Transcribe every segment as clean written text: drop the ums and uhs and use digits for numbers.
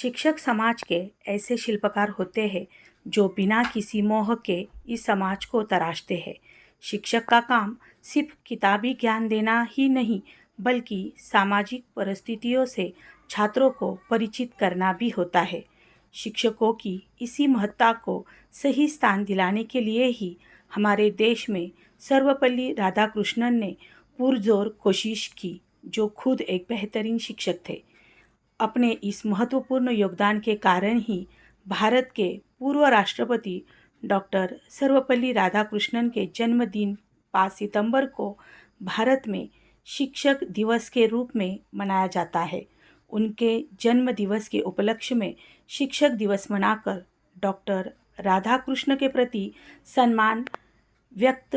शिक्षक समाज के ऐसे शिल्पकार होते हैं जो बिना किसी मोह के इस समाज को तराशते हैं। शिक्षक का काम सिर्फ किताबी ज्ञान देना ही नहीं, बल्कि सामाजिक परिस्थितियों से छात्रों को परिचित करना भी होता है। शिक्षकों की इसी महत्ता को सही स्थान दिलाने के लिए ही हमारे देश में सर्वपल्ली राधाकृष्णन ने पुरजोर कोशिश की, जो खुद एक बेहतरीन शिक्षक थे। अपने इस महत्वपूर्ण योगदान के कारण ही भारत के पूर्व राष्ट्रपति डॉक्टर सर्वपल्ली राधाकृष्णन के जन्मदिन 5 सितंबर को भारत में शिक्षक दिवस के रूप में मनाया जाता है। उनके जन्म दिवस के उपलक्ष्य में शिक्षक दिवस मनाकर डॉक्टर राधाकृष्ण के प्रति सम्मान व्यक्त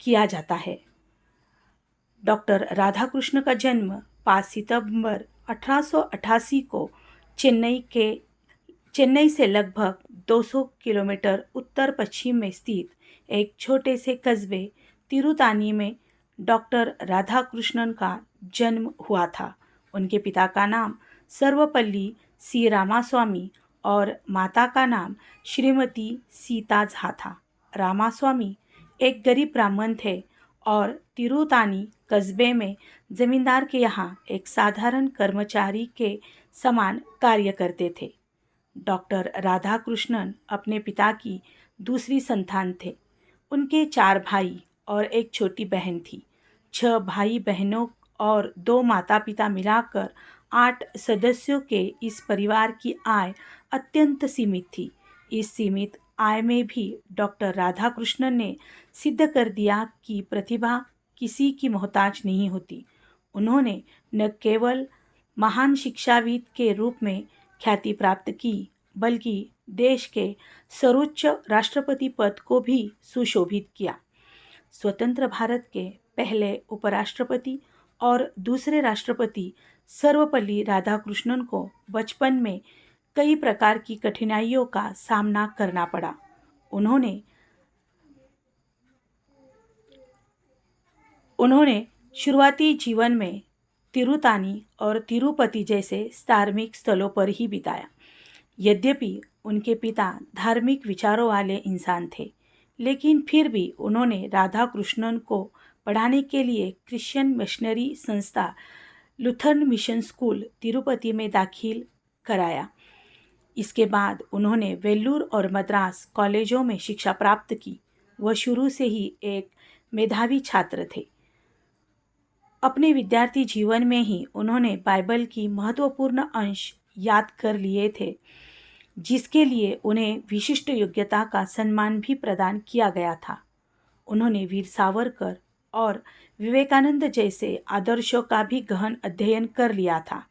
किया जाता है। डॉक्टर राधाकृष्ण का जन्म 5 सितंबर 1888 को चेन्नई से लगभग 200 किलोमीटर उत्तर पश्चिम में स्थित एक छोटे से कस्बे तिरुतानी में डॉक्टर राधाकृष्णन का जन्म हुआ था। उनके पिता का नाम सर्वपल्ली सी रामास्वामी और माता का नाम श्रीमती सीता झा था। रामास्वामी एक गरीब ब्राह्मण थे और तिरुतानी कस्बे में जमींदार के यहाँ एक साधारण कर्मचारी के समान कार्य करते थे। डॉक्टर राधाकृष्णन अपने पिता की दूसरी संतान थे। उनके 4 भाई और एक छोटी बहन थी। 6 भाई बहनों और 2 माता पिता मिलाकर 8 सदस्यों के इस परिवार की आय अत्यंत सीमित थी। इस सीमित आय में भी डॉक्टर राधाकृष्णन ने सिद्ध कर दिया कि प्रतिभा किसी की मोहताज नहीं होती। उन्होंने न केवल महान शिक्षाविद के रूप में ख्याति प्राप्त की, बल्कि देश के सर्वोच्च राष्ट्रपति पद को भी सुशोभित किया। स्वतंत्र भारत के पहले उपराष्ट्रपति और दूसरे राष्ट्रपति सर्वपल्ली राधाकृष्णन को बचपन में कई प्रकार की कठिनाइयों का सामना करना पड़ा। उन्होंने शुरुआती जीवन में तिरुतानी और तिरुपति जैसे धार्मिक स्थलों पर ही बिताया। यद्यपि उनके पिता धार्मिक विचारों वाले इंसान थे, लेकिन फिर भी उन्होंने राधाकृष्णन को पढ़ाने के लिए क्रिश्चियन मिशनरी संस्था लुथरन मिशन स्कूल तिरुपति में दाखिल कराया। इसके बाद उन्होंने वेल्लूर और मद्रास कॉलेजों में शिक्षा प्राप्त की। वह शुरू से ही एक मेधावी छात्र थे। अपने विद्यार्थी जीवन में ही उन्होंने बाइबल की महत्वपूर्ण अंश याद कर लिए थे, जिसके लिए उन्हें विशिष्ट योग्यता का सम्मान भी प्रदान किया गया था। उन्होंने वीर सावरकर और विवेकानंद जैसे आदर्शों का भी गहन अध्ययन कर लिया था।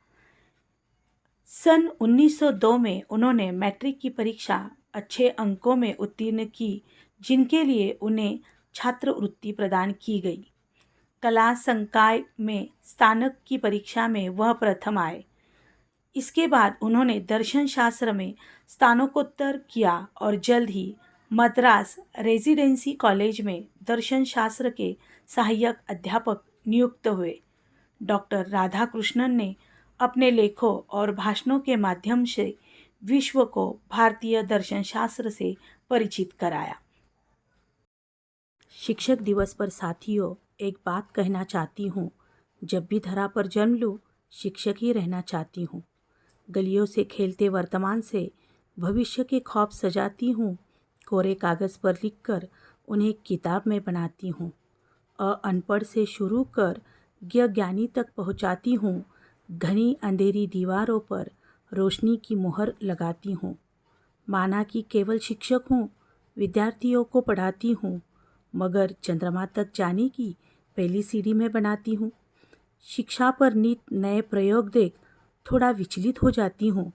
सन 1902 में उन्होंने मैट्रिक की परीक्षा अच्छे अंकों में उत्तीर्ण की, जिनके लिए उन्हें छात्रवृत्ति प्रदान की गई। कला संकाय में स्नातक की परीक्षा में वह प्रथम आए। इसके बाद उन्होंने दर्शन शास्त्र में स्नातकोत्तर किया और जल्द ही मद्रास रेजिडेंसी कॉलेज में दर्शन शास्त्र के सहायक अध्यापक नियुक्त हुए। डॉक्टर राधाकृष्णन ने अपने लेखों और भाषणों के माध्यम से विश्व को भारतीय दर्शन शास्त्र से परिचित कराया। शिक्षक दिवस पर साथियों, एक बात कहना चाहती हूँ। जब भी धरा पर जन्म लूँ, शिक्षक ही रहना चाहती हूँ। गलियों से खेलते वर्तमान से भविष्य के ख्वाब सजाती हूँ। कोरे कागज़ पर लिखकर उन्हें किताब में बनाती हूँ। अनपढ़ से शुरू कर ज्ञानी तक पहुँचाती हूँ। घनी अंधेरी दीवारों पर रोशनी की मोहर लगाती हूँ। माना कि केवल शिक्षक हूँ, विद्यार्थियों को पढ़ाती हूँ, मगर चंद्रमा तक जाने की पहली सीढ़ी में बनाती हूँ। शिक्षा पर नित नए प्रयोग देख थोड़ा विचलित हो जाती हूँ,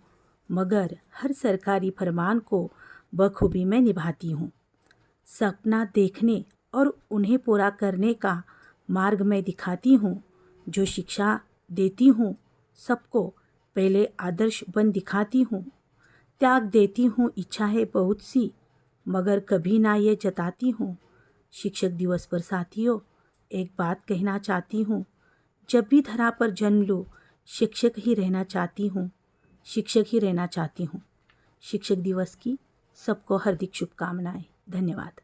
मगर हर सरकारी फरमान को बखूबी में निभाती हूँ। सपना देखने और उन्हें पूरा करने का मार्ग मैं दिखाती हूँ। जो शिक्षा देती हूँ, सबको पहले आदर्श बन दिखाती हूँ। त्याग देती हूँ इच्छाएं बहुत सी, मगर कभी ना ये जताती हूँ। शिक्षक दिवस पर साथियों, एक बात कहना चाहती हूँ। जब भी धरा पर जन्म लूँ, शिक्षक ही रहना चाहती हूँ। शिक्षक ही रहना चाहती हूँ। शिक्षक दिवस की सबको हार्दिक शुभकामनाएं। धन्यवाद।